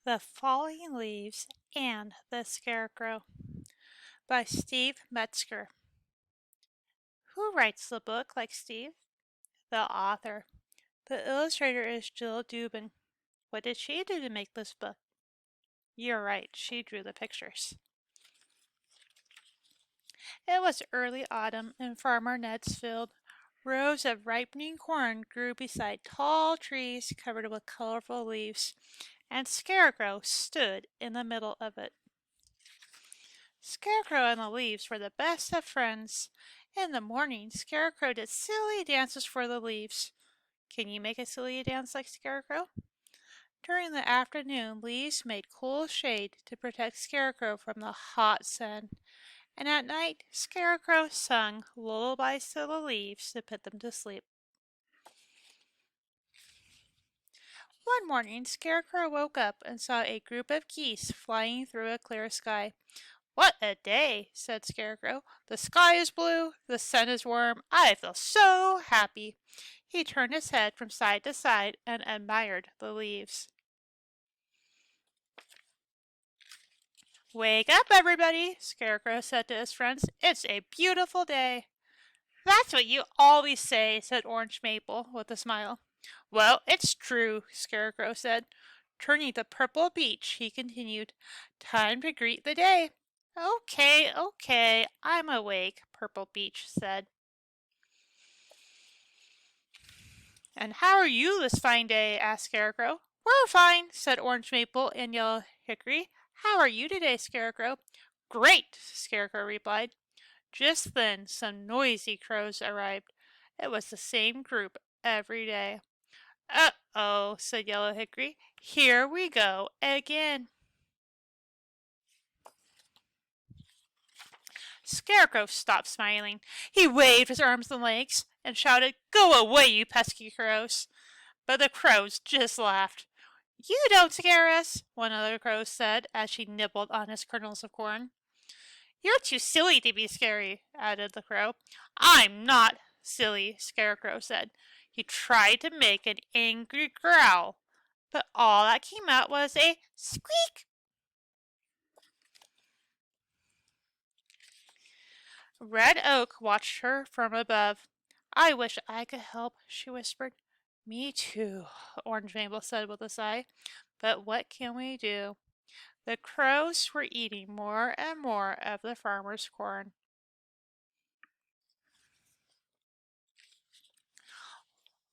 The Falling Leaves and the Scarecrow by Steve Metzger. Who writes the book like Steve? The author. The illustrator is Jill Dubin. What did she do to make this book? You're right, she drew the pictures. It was early autumn in Farmer Ned's field. Rows of ripening corn grew beside tall trees covered with colorful leaves, and Scarecrow stood in the middle of it. Scarecrow and the leaves were the best of friends. In the morning, Scarecrow did silly dances for the leaves. Can you make a silly dance like Scarecrow? During the afternoon, leaves made cool shade to protect Scarecrow from the hot sun. And at night, Scarecrow sung lullabies to the leaves to put them to sleep. One morning, Scarecrow woke up and saw a group of geese flying through a clear sky. "What a day!" said Scarecrow. "The sky is blue, the sun is warm. I feel so happy." He turned his head from side to side and admired the leaves. "Wake up, everybody," Scarecrow said to his friends. "It's a beautiful day." "That's what you always say," said Orange Maple with a smile. "Well, it's true," Scarecrow said. Turning to Purple Beech, he continued, "Time to greet the day." "Okay, okay, I'm awake," Purple Beech said. "And how are you this fine day?" asked Scarecrow. "We're fine," said Orange Maple and Yellow Hickory. "How are you today, Scarecrow?" "Great," Scarecrow replied. Just then some noisy crows arrived. It was the same group every day. "Uh-oh," said Yellow Hickory. "Here we go again." Scarecrow stopped smiling. He waved his arms and legs and shouted, "Go away, you pesky crows!" But the crows just laughed. "You don't scare us," one of the crows said as she nibbled on his kernels of corn. "You're too silly to be scary," added the crow. "I'm not silly," Scarecrow said. He tried to make an angry growl, but all that came out was a squeak. Red Oak watched her from above. "I wish I could help," she whispered. "Me too," Orange Maple said with a sigh. "But what can we do?" The crows were eating more and more of the farmer's corn.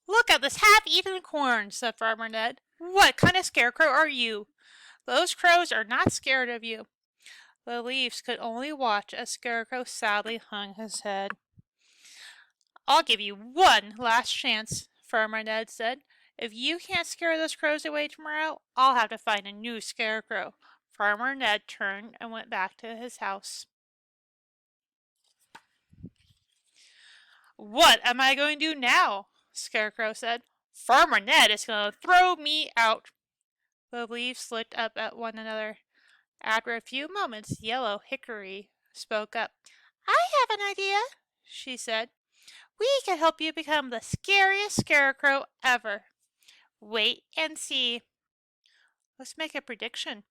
"Look at this half-eaten corn," said Farmer Ned. "What kind of scarecrow are you? Those crows are not scared of you." The leaves could only watch as Scarecrow sadly hung his head. "I'll give you one last chance," Farmer Ned said. "If you can't scare those crows away tomorrow, I'll have to find a new scarecrow." Farmer Ned turned and went back to his house. "What am I going to do now?" Scarecrow said. "Farmer Ned is going to throw me out." The leaves looked up at one another. After a few moments, Yellow Hickory spoke up. "I have an idea," she said. "We can help you become the scariest scarecrow ever. Wait and see." "Let's make a prediction.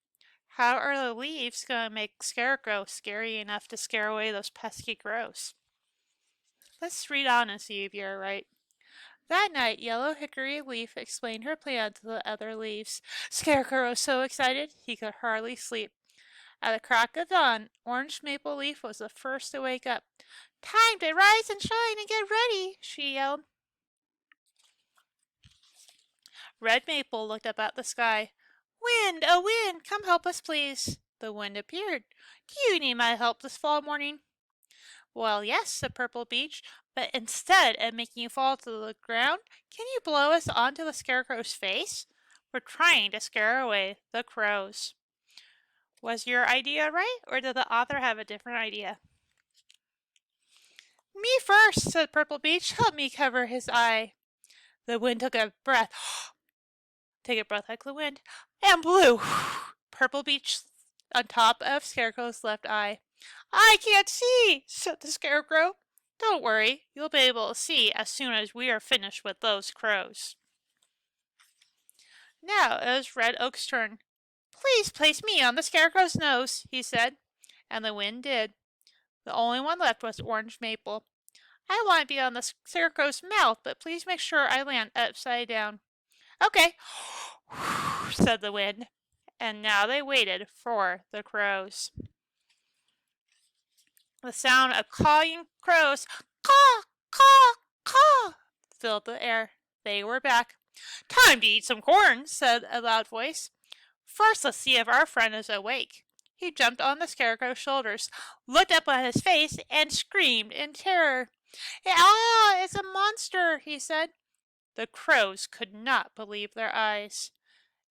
How are the leaves going to make Scarecrow scary enough to scare away those pesky crows?" "Let's read on and see if you're right." That night, Yellow Hickory Leaf explained her plan to the other leaves. Scarecrow was so excited he could hardly sleep. At the crack of dawn, Orange Maple Leaf was the first to wake up. "Time to rise and shine and get ready," she yelled. Red Maple looked up at the sky. "Wind, oh wind, come help us please." The wind appeared. "Do you need my help this fall morning?" "Well, yes," said Purple Beech, "but instead of making you fall to the ground, can you blow us onto the Scarecrow's face? We're trying to scare away the crows." Was your idea right, or did the author have a different idea? "Me first," said Purple Beech. "Help me cover his eye." The wind took a breath. Take a breath like the wind. And blew. Purple Beech on top of Scarecrow's left eye. "I can't see," said the Scarecrow. "Don't worry, you'll be able to see as soon as we are finished with those crows." Now it was Red Oak's turn. Please place me on the Scarecrow's nose, he said, and the wind did. The only one left was Orange Maple. I want to be on the Scarecrow's mouth, but please make sure I land upside down. Okay, said the wind, and now they waited for the crows. The sound of cawing crows, caw, caw, caw, filled the air. They were back. Time to eat some corn, said a loud voice. First, let's see if our friend is awake. He jumped on the Scarecrow's shoulders, looked up at his face, and screamed in terror. Ah, it's a monster, he said. The crows could not believe their eyes.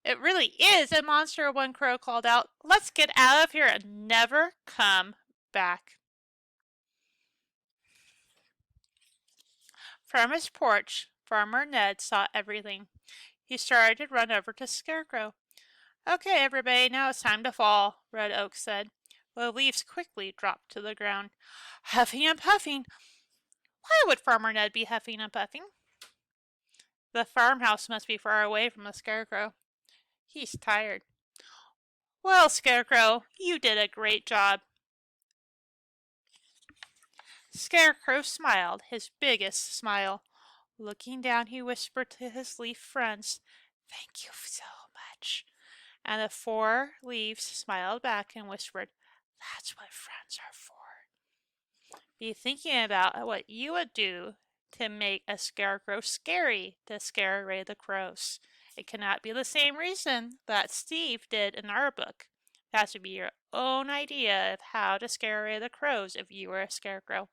It really is a monster, one crow called out. Let's get out of here and never come back. From his porch, Farmer Ned saw everything. He started to run over to Scarecrow. Okay, everybody, now it's time to fall, Red Oak said. The leaves quickly dropped to the ground. Huffing and puffing. Why would Farmer Ned be huffing and puffing? The farmhouse must be far away from the Scarecrow. He's tired. Well, Scarecrow, you did a great job. Scarecrow smiled, his biggest smile. Looking down, he whispered to his leaf friends, Thank you so much. And the 4 leaves smiled back and whispered, That's what friends are for. Be thinking about what you would do to make a scarecrow scary to scare away the crows. It cannot be the same reason that Steve did in our book. It has to be your own idea of how to scare away the crows if you were a scarecrow.